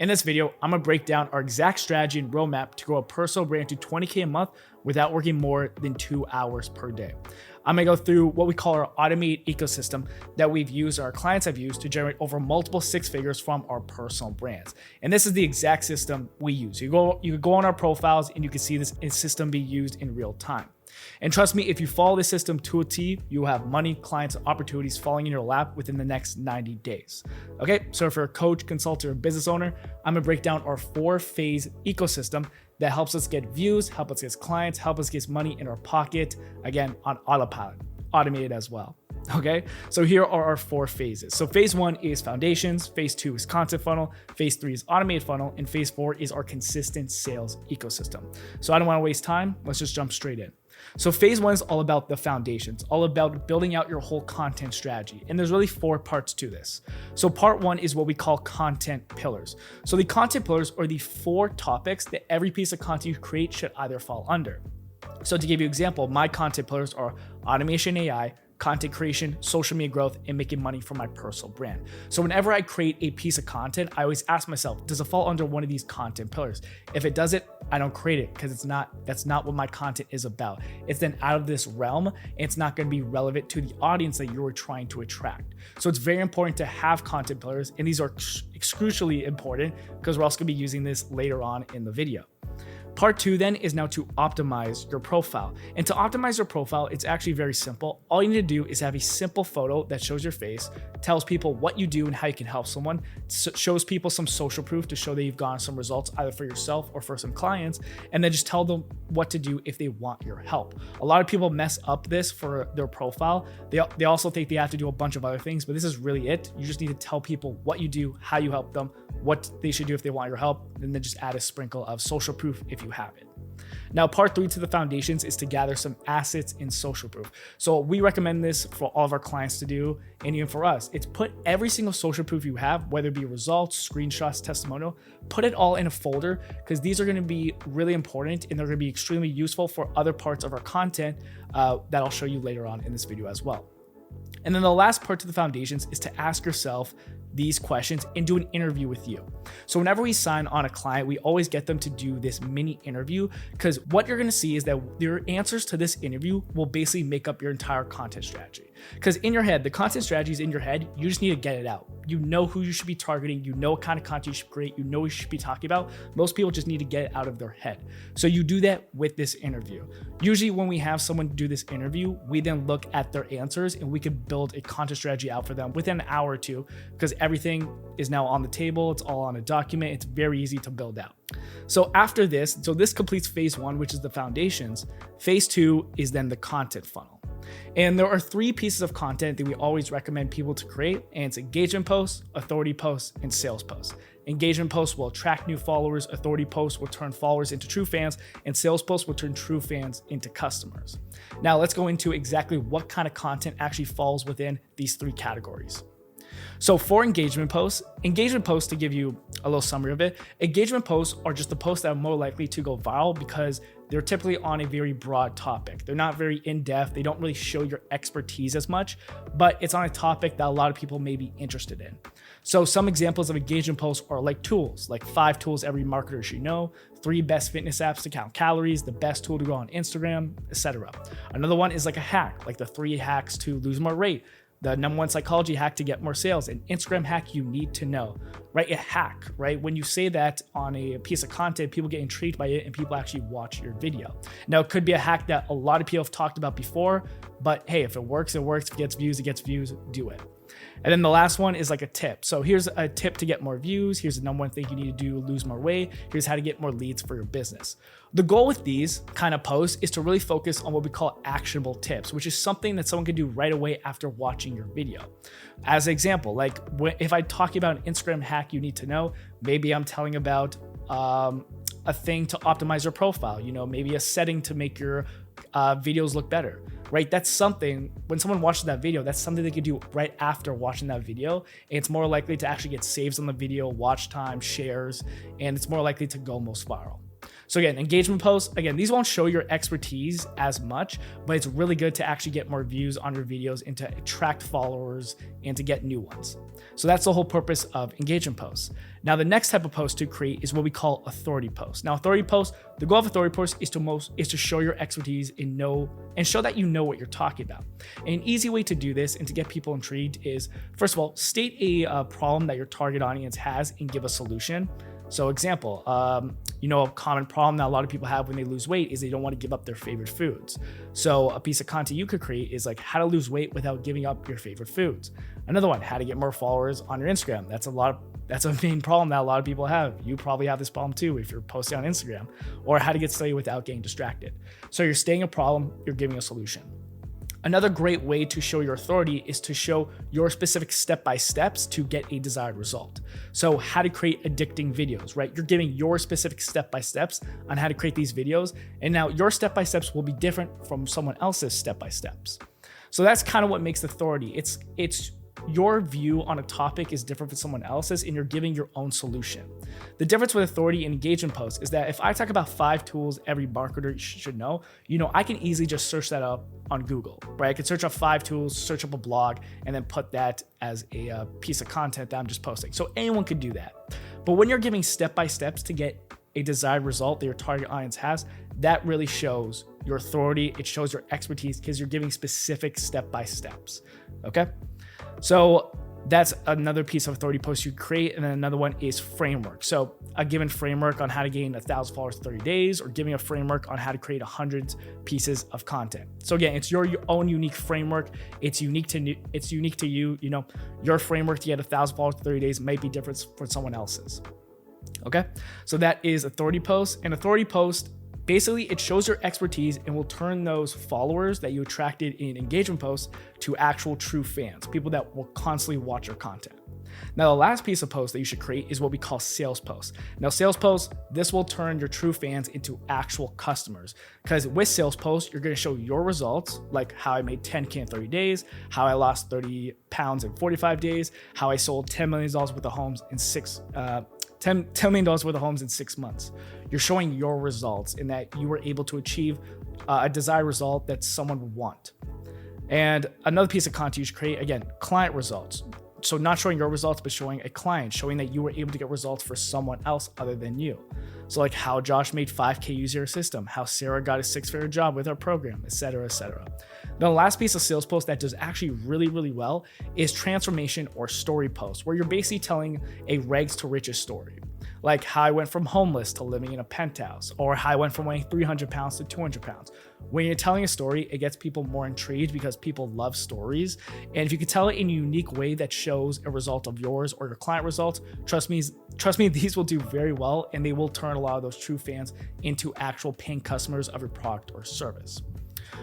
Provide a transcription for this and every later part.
In this video, I'm gonna break down our exact strategy and roadmap to grow a personal brand to 20K a month without working more than 2 hours per day. I'm gonna go through what we call our automated ecosystem that we've used, our clients have used to generate over multiple 6 figures from our personal brands. And this is the exact system we use. You can go on our profiles and you can see this system be used in real time. And trust me, if you follow this system to a T, you will have money, clients, and opportunities falling in your lap within the next 90 days. Okay, so if you're a coach, consultant, or business owner, I'm gonna break down our 4-phase ecosystem that helps us get views, help us get clients, help us get money in our pocket, again, on autopilot, automated as well. Okay, so here are our 4 phases. So phase 1 is foundations, phase 2 is content funnel, phase 3 is automated funnel, and phase 4 is our consistent sales ecosystem. So I don't want to waste time. Let's just jump straight in. So phase 1 is all about the foundations, all about building out your whole content strategy. And there's really 4 parts to this. So part 1 is what we call content pillars. So the content pillars are the 4 topics that every piece of content you create should either fall under. So to give you an example, my content pillars are automation AI, content creation, social media growth, and making money from my personal brand. So whenever I create a piece of content, I always ask myself, does it fall under one of these content pillars? If it doesn't, I don't create it because that's not what my content is about. It's then out of this realm, and it's not going to be relevant to the audience that you're trying to attract. So it's very important to have content pillars, and these are crucially important because we're also going to be using this later on in the video. Part 2 then is now to optimize your profile. And to optimize your profile, it's actually very simple. All you need to do is have a simple photo that shows your face, tells people what you do and how you can help someone, shows people some social proof to show that you've gotten some results either for yourself or for some clients, and then just tell them what to do if they want your help. A lot of people mess up this for their profile. They also think they have to do a bunch of other things, but this is really it. You just need to tell people what you do, how you help them, what they should do if they want your help, and then just add a sprinkle of social proof if you have it. Now, part 3 to the foundations is to gather some assets in social proof. So we recommend this for all of our clients to do, and even for us. It's put every single social proof you have, whether it be results, screenshots, testimonial, put it all in a folder because these are going to be really important and they're going to be extremely useful for other parts of our content that I'll show you later on in this video as well. And then the last part to the foundations is to ask yourself these questions and do an interview with you. So whenever we sign on a client, we always get them to do this mini interview because what you're going to see is that your answers to this interview will basically make up your entire content strategy. Because in your head, the content strategy is in your head, you just need to get it out. You know who you should be targeting, you know what kind of content you should create, you know what you should be talking about. Most people just need to get it out of their head. So you do that with this interview. Usually when we have someone do this interview, we then look at their answers and we can build a content strategy out for them within an hour or two because everything is now on the table, it's all on a document, it's very easy to build out. So after this, so this completes phase 1, which is the foundations. Phase 2 is then the content funnel. And there are 3 pieces of content that we always recommend people to create, and it's engagement posts, authority posts, and sales posts. Engagement posts will attract new followers, authority posts will turn followers into true fans, and sales posts will turn true fans into customers. Now let's go into exactly what kind of content actually falls within these 3 categories. So for engagement posts, to give you a little summary of it, engagement posts are just the posts that are more likely to go viral because they're typically on a very broad topic. They're not very in-depth. They don't really show your expertise as much, but it's on a topic that a lot of people may be interested in. So some examples of engagement posts are like tools, like 5 tools every marketer should know, 3 best fitness apps to count calories, the best tool to go on Instagram, etc. Another one is like a hack, like the 3 hacks to lose more weight, the #1 psychology hack to get more sales, an Instagram hack you need to know, right? A hack, right? When you say that on a piece of content, people get intrigued by it and people actually watch your video. Now, it could be a hack that a lot of people have talked about before, but hey, if it works, it works. If it gets views, do it. And then the last one is like a tip. So here's a tip to get more views. Here's the #1 thing you need to do, lose more weight. Here's how to get more leads for your business. The goal with these kind of posts is to really focus on what we call actionable tips, which is something that someone can do right away after watching your video. As an example, like if I talk about an Instagram hack you need to know, maybe I'm telling about a thing to optimize your profile, maybe a setting to make your videos look better, right? That's something, when someone watches that video, that's something they could do right after watching that video. And it's more likely to actually get saves on the video, watch time, shares, and it's more likely to go most viral. So again, engagement posts, again, these won't show your expertise as much, but it's really good to actually get more views on your videos and to attract followers and to get new ones. So that's the whole purpose of engagement posts. Now, the next type of post to create is what we call authority posts. Now, authority posts, the goal of authority posts is to show your expertise and show that you know what you're talking about. And an easy way to do this and to get people intrigued is, first of all, state a problem that your target audience has and give a solution. So example, a common problem that a lot of people have when they lose weight is they don't want to give up their favorite foods. So a piece of content you could create is like how to lose weight without giving up your favorite foods. Another one, how to get more followers on your Instagram. That's a main problem that a lot of people have. You probably have this problem too if you're posting on Instagram. Or how to get started without getting distracted. So you're stating a problem, you're giving a solution. Another great way to show your authority is to show your specific step-by-steps to get a desired result. So how to create addicting videos, right? You're giving your specific step-by-steps on how to create these videos. And now your step-by-steps will be different from someone else's step-by-steps. So that's kind of what makes authority. It's your view on a topic is different from someone else's and you're giving your own solution. The difference with authority and engagement posts is that if I talk about 5 tools every marketer should know, I can easily just search that up on Google, right? I can search up 5 tools, search up a blog, and then put that as a piece of content that I'm just posting. So anyone could do that. But when you're giving step-by-steps to get a desired result that your target audience has, that really shows your authority. It shows your expertise because you're giving specific step-by-steps, okay? So that's another piece of authority post you create. And then another one is framework. So a given framework on how to gain 1,000 followers in 30 days, or giving a framework on how to create 100 pieces of content. So again, it's your own unique framework. It's unique to you. Your framework to get 1,000 followers in 30 days might be different from someone else's. Okay. So that is authority post. And authority post, basically, it shows your expertise and will turn those followers that you attracted in engagement posts to actual true fans, people that will constantly watch your content. Now, the last piece of post that you should create is what we call sales posts. Now, sales posts, this will turn your true fans into actual customers, because with sales posts, you're going to show your results, like how I made 10K in 30 days, how I lost 30 pounds in 45 days, how I sold $10 million worth of homes in $10 million worth of homes in 6 months. You're showing your results in that you were able to achieve a desired result that someone would want. And another piece of content you should create, again, client results. So not showing your results, but showing a client, showing that you were able to get results for someone else other than you. So like how Josh made 5K using your system, how Sarah got a 6-figure job with our program, etc., etc. Now, the last piece of sales post that does actually really, really well is transformation or story posts, where you're basically telling a rags to riches story. Like how I went from homeless to living in a penthouse, or how I went from weighing 300 pounds to 200 pounds. When you're telling a story, it gets people more intrigued because people love stories. And if you can tell it in a unique way that shows a result of yours or your client results, trust me, these will do very well, and they will turn a lot of those true fans into actual paying customers of your product or service.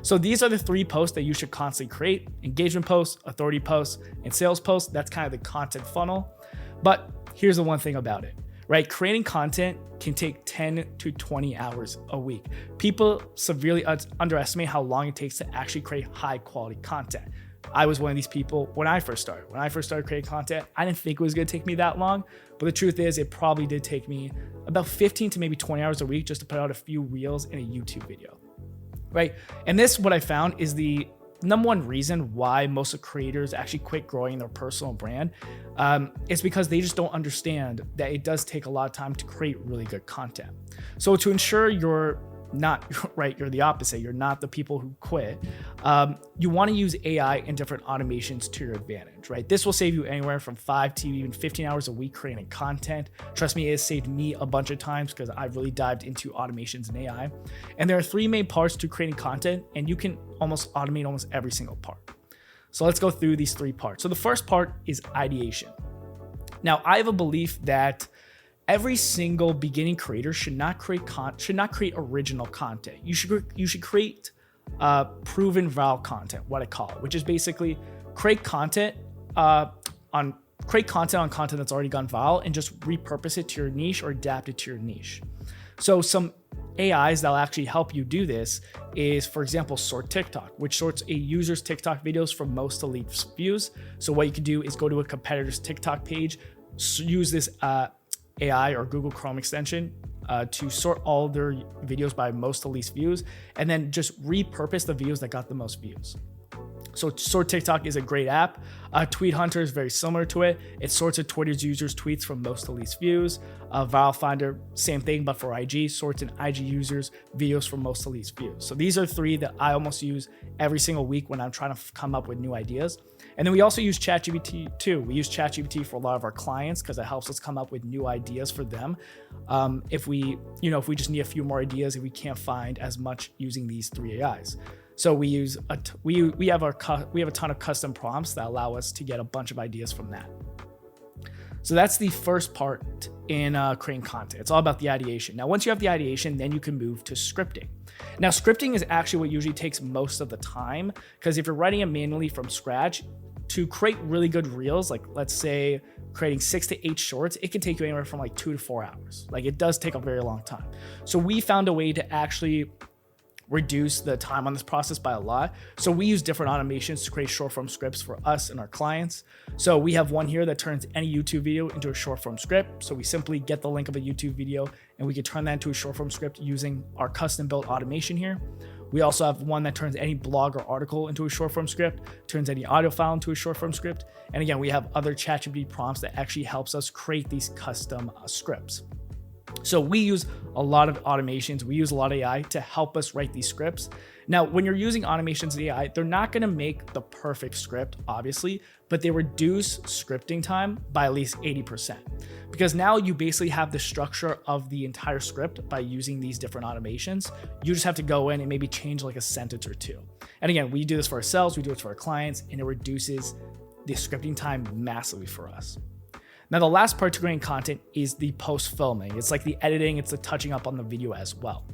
So these are the 3 posts that you should constantly create: engagement posts, authority posts, and sales posts. That's kind of the content funnel. But here's the one thing about it, right? Creating content can take 10 to 20 hours a week. People severely underestimate how long it takes to actually create high quality content. I was one of these people when I first started. When I first started creating content, I didn't think it was going to take me that long. But the truth is, it probably did take me about 15 to maybe 20 hours a week just to put out a few reels in a YouTube video, right? And this, what I found, is the number one reason why most of creators actually quit growing their personal brand. Is because they just don't understand that it does take a lot of time to create really good content. So to ensure you're not right, you're the opposite, you're not the people who quit, you want to use AI and different automations to your advantage, right? This will save you anywhere from 5 to even 15 hours a week creating content. Trust me, it has saved me a bunch of times because I've really dived into automations and AI. And there are 3 main parts to creating content, and you can almost automate almost every single part. So let's go through these 3 parts. So the first part is ideation. Now, I have a belief that every single beginning creator should not create original content. You should create proven viral content, what I call it, which is basically create content on content that's already gone viral and just repurpose it to your niche or adapt it to your niche. So some AIs that'll actually help you do this is, for example, Sort TikTok, which sorts a user's TikTok videos from most to least views. So what you can do is go to a competitor's TikTok page, use this AI or Google Chrome extension, to sort all their videos by most to least views, and then just repurpose the videos that got the most views. So Sort TikTok is a great app. Tweet Hunter is very similar to it. It sorts of Twitter's users' tweets from most to least views. Viral Finder, same thing, but for IG, sorts an IG users' videos from most to least views. So these are three that I almost use every single week when I'm trying to come up with new ideas. And then we also use ChatGPT too. We use ChatGPT for a lot of our clients because it helps us come up with new ideas for them. If we just need a few more ideas, if we can't find as much using these three AIs. So we use we have a ton of custom prompts that allow us to get a bunch of ideas from that. So that's the first part in creating content. It's all about the ideation. Now, once you have the ideation, then you can move to scripting. Now, scripting is actually what usually takes most of the time, because if you're writing it manually from scratch, to create really good reels, like let's say creating 6 to 8 shorts, it can take you anywhere from like 2 to 4 hours. Like it does take a very long time. So we found a way to actually reduce the time on this process by a lot. So we use different automations to create short form scripts for us and our clients. So we have one here that turns any YouTube video into a short form script. So we simply get the link of a YouTube video and we can turn that into a short form script using our custom built automation here. We also have one that turns any blog or article into a short form script, turns any audio file into a short form script. And again, we have other ChatGPT prompts that actually helps us create these custom scripts. So we use a lot of automations. We use a lot of AI to help us write these scripts. Now, when you're using automations and AI, they're not going to make the perfect script, obviously, but they reduce scripting time by at least 80%. Because now you basically have the structure of the entire script by using these different automations. You just have to go in and maybe change like a sentence or two. And again, we do this for ourselves, we do it for our clients, and it reduces the scripting time massively for us. Now, the last part to creating content is the post filming. It's like the editing, it's the touching up on the video as well.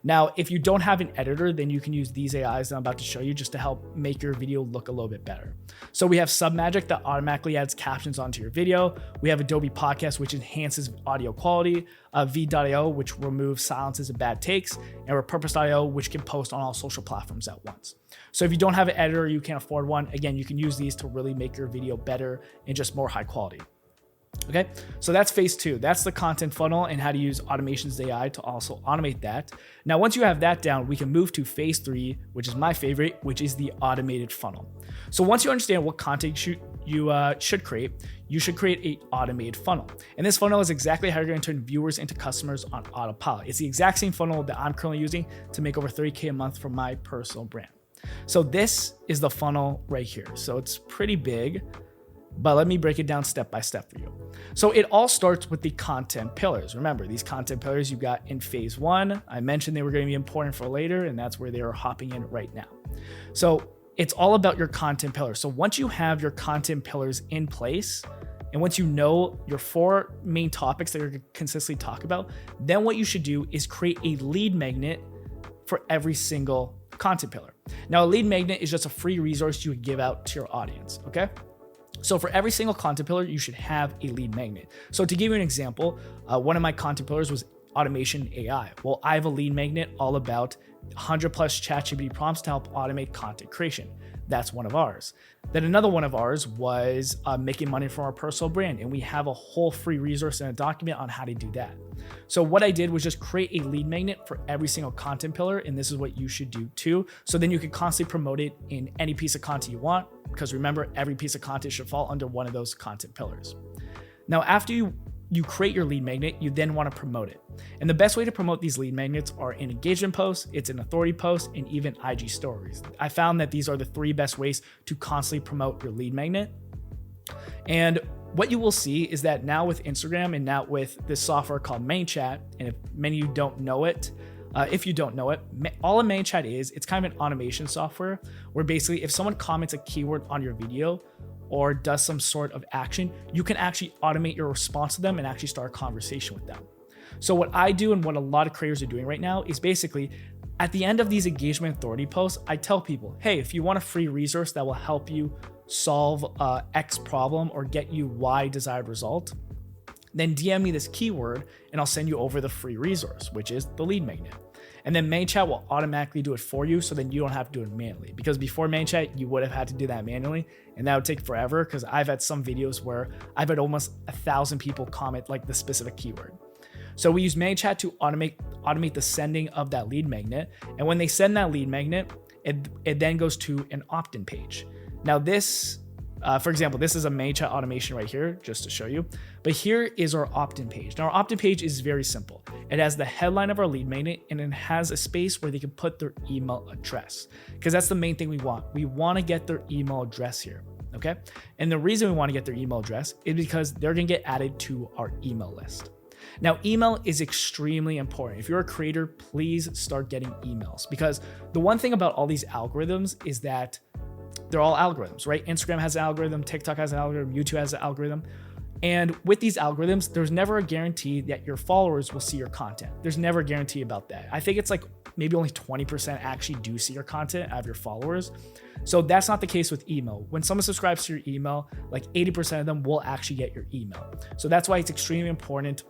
Now, if you don't have an editor, then you can use these AIs that I'm about to show you just to help make your video look a little bit better. So we have Submagic that automatically adds captions onto your video. We have Adobe Podcast, which enhances audio quality, V.io, which removes silences and bad takes, and Repurpose.io, which can post on all social platforms at once. So if you don't have an editor, you can't afford one, again, you can use these to really make your video better and just more high quality. Okay, so that's phase 2. That's the content funnel and how to use automations AI to also automate that. Now, once you have that down, we can move to phase 3, which is my favorite, which is the automated funnel. So once you understand what content you should create, you should create an automated funnel. And this funnel is exactly how you're going to turn viewers into customers on autopilot. It's the exact same funnel that I'm currently using to make over $30K a month for my personal brand. So this is the funnel right here. So it's pretty big, but let me break it down step by step for you. So it all starts with the content pillars. Remember, these content pillars you got in phase 1. I mentioned they were going to be important for later, and that's where they are hopping in right now. So it's all about your content pillars. So once you have your content pillars in place, and once you know your 4 main topics that you're going to consistently talk about, then what you should do is create a lead magnet for every single content pillar. Now, a lead magnet is just a free resource you would give out to your audience, okay? So for every single content pillar, you should have a lead magnet. So to give you an example, one of my content pillars was automation AI. Well, I have a lead magnet all about 100 plus ChatGPT prompts to help automate content creation. That's one of ours. Then another one of ours was making money from our personal brand. And we have a whole free resource and a document on how to do that. So what I did was just create a lead magnet for every single content pillar. And this is what you should do too. So then you can constantly promote it in any piece of content you want. Because remember, every piece of content should fall under one of those content pillars. Now, after you create your lead magnet, you then want to promote it. And the best way to promote these lead magnets are in engagement posts, it's in authority posts, and even IG stories. I found that these are the 3 best ways to constantly promote your lead magnet. And what you will see is that now with Instagram and now with this software called ManyChat, and if many of you don't know it, all a ManyChat is, it's kind of an automation software where basically if someone comments a keyword on your video or does some sort of action, you can actually automate your response to them and actually start a conversation with them. So what I do and what a lot of creators are doing right now is basically at the end of these engagement authority posts, I tell people, hey, if you want a free resource that will help you solve X problem or get you Y desired result, then DM me this keyword and I'll send you over the free resource, which is the lead magnet. And then ManyChat will automatically do it for you, so then you don't have to do it manually. Because before ManyChat, you would have had to do that manually, and that would take forever, because I've had some videos where I've had almost 1,000 people comment like the specific keyword. So we use ManyChat to automate the sending of that lead magnet. And when they send that lead magnet, it then goes to an opt-in page. Now this, for example, this is a ManyChat automation right here, just to show you. But here is our opt-in page. Now our opt-in page is very simple. It has the headline of our lead magnet, and it has a space where they can put their email address, because that's the main thing we want. We want to get their email address here, okay? And the reason we want to get their email address is because they're going to get added to our email list. Now, email is extremely important. If you're a creator, please start getting emails, because the one thing about all these algorithms is that they're all algorithms, right? Instagram has an algorithm, TikTok has an algorithm, YouTube has an algorithm. And with these algorithms, there's never a guarantee that your followers will see your content. There's never a guarantee about that. I think it's like maybe only 20% actually do see your content out of your followers. So that's not the case with email. When someone subscribes to your email, like 80% of them will actually get your email. So that's why it's extremely important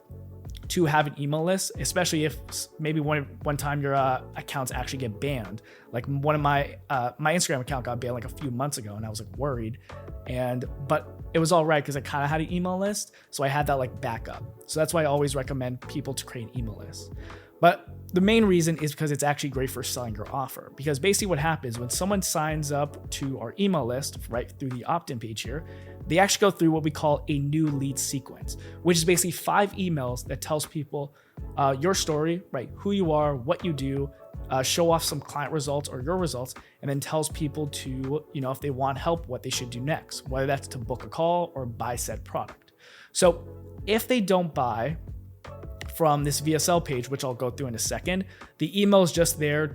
to have an email list, especially if maybe one time your accounts actually get banned. Like one of my Instagram account got banned like a few months ago, and I was like worried, but it was all right because I kind of had an email list, so I had that like backup. So that's why I always recommend people to create an email list. But the main reason is because it's actually great for selling your offer, because basically what happens when someone signs up to our email list right through the opt-in page here, they actually go through what we call a new lead sequence, which is basically 5 emails that tells people your story, right? Who you are, what you do, show off some client results or your results, and then tells people to, if they want help, what they should do next, whether that's to book a call or buy said product. So if they don't buy from this VSL page, which I'll go through in a second, the email is just there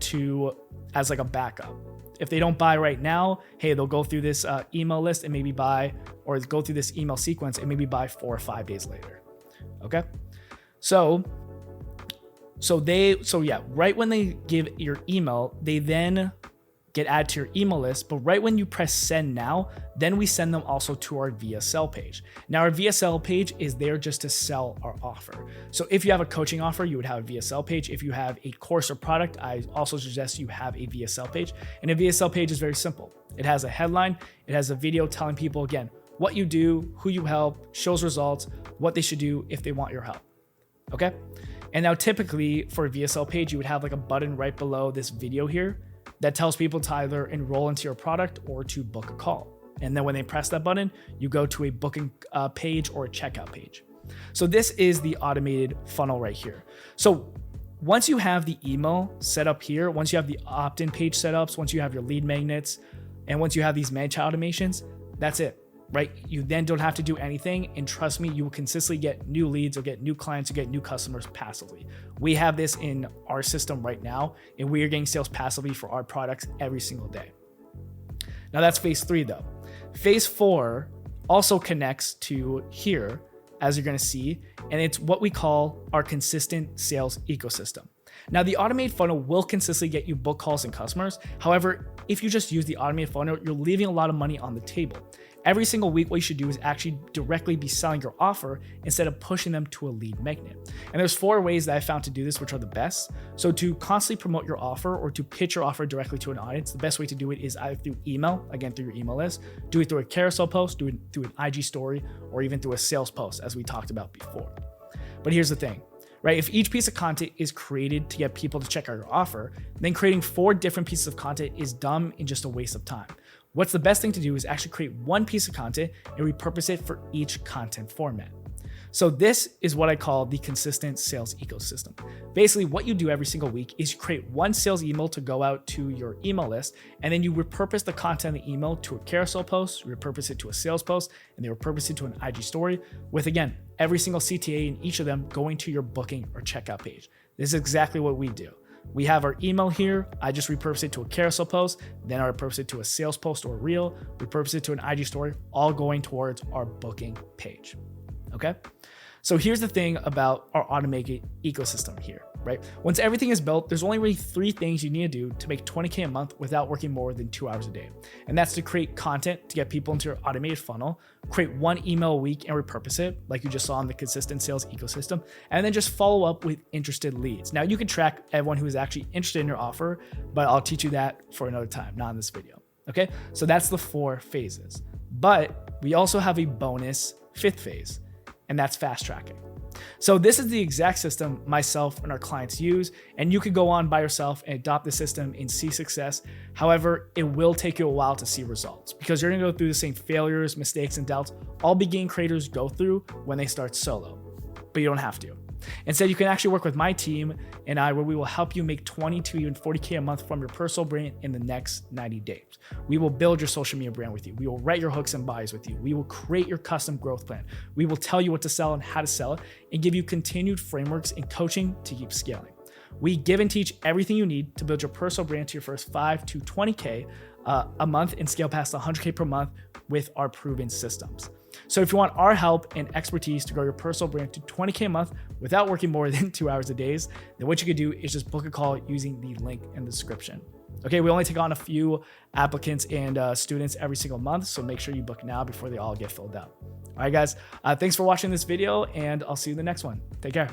as like a backup. If they don't buy right now, hey, they'll go through this email list and maybe buy, or go through this email sequence and maybe buy 4 or 5 days later. Okay. So right when they give your email, they then get added to your email list. But right when you press send now, then we send them also to our VSL page. Now our VSL page is there just to sell our offer. So if you have a coaching offer, you would have a VSL page. If you have a course or product, I also suggest you have a VSL page. And a VSL page is very simple. It has a headline. It has a video telling people, again, what you do, who you help, shows results, what they should do if they want your help. Okay. And now typically for a VSL page, you would have like a button right below this video here that tells people to either enroll into your product or to book a call. And then when they press that button, you go to a booking page or a checkout page. So this is the automated funnel right here. So once you have the email set up here, once you have the opt-in page setups, once you have your lead magnets, and once you have these ManyChat automations, that's it, right? You then don't have to do anything. And trust me, you will consistently get new leads or get new clients or get new customers passively. We have this in our system right now, and we are getting sales passively for our products every single day. Now that's phase 3 though. Phase 4 also connects to here, as you're going to see, and it's what we call our consistent sales ecosystem. Now the automated funnel will consistently get you book calls and customers. However, if you just use the automated funnel, you're leaving a lot of money on the table. Every single week, what you should do is actually directly be selling your offer instead of pushing them to a lead magnet. And there's 4 ways that I found to do this, which are the best. So to constantly promote your offer or to pitch your offer directly to an audience, the best way to do it is either through email, again, through your email list, do it through a carousel post, do it through an IG story, or even through a sales post, as we talked about before. But here's the thing, right? If each piece of content is created to get people to check out your offer, then creating 4 different pieces of content is dumb and just a waste of time. What's the best thing to do is actually create one piece of content and repurpose it for each content format. So this is what I call the consistent sales ecosystem. Basically, what you do every single week is you create one sales email to go out to your email list, and then you repurpose the content in the email to a carousel post, repurpose it to a sales post, and they repurpose it to an IG story with, again, every single CTA in each of them going to your booking or checkout page. This is exactly what we do. We have our email here. I just repurpose it to a carousel post. Then I repurpose it to a sales post or a reel, repurpose it to an IG story, all going towards our booking page. Okay. So here's the thing about our automated ecosystem here, right? Once everything is built, there's only really 3 things you need to do to make $20K a month without working more than 2 hours a day. And that's to create content to get people into your automated funnel, create 1 email a week and repurpose it, like you just saw in the consistent sales ecosystem, and then just follow up with interested leads. Now you can track everyone who is actually interested in your offer, but I'll teach you that for another time, not in this video. Okay. So that's the 4 phases, but we also have a bonus 5th phase, and that's fast tracking. So this is the exact system myself and our clients use, and you could go on by yourself and adopt the system and see success. However, it will take you a while to see results because you're gonna go through the same failures, mistakes, and doubts all beginning creators go through when they start solo, but you don't have to. Instead, you can actually work with my team and I, where we will help you make 20 to even 40K a month from your personal brand in the next 90 days. We will build your social media brand with you. We will write your hooks and buys with you. We will create your custom growth plan. We will tell you what to sell and how to sell it and give you continued frameworks and coaching to keep scaling. We give and teach everything you need to build your personal brand to your first 5 to 20K a month and scale past 100K per month with our proven systems. So if you want our help and expertise to grow your personal brand to 20K a month without working more than 2 hours a day, then what you could do is just book a call using the link in the description. Okay, we only take on a few applicants and students every single month, so make sure you book now before they all get filled out. All right, guys, thanks for watching this video, and I'll see you in the next one. Take care.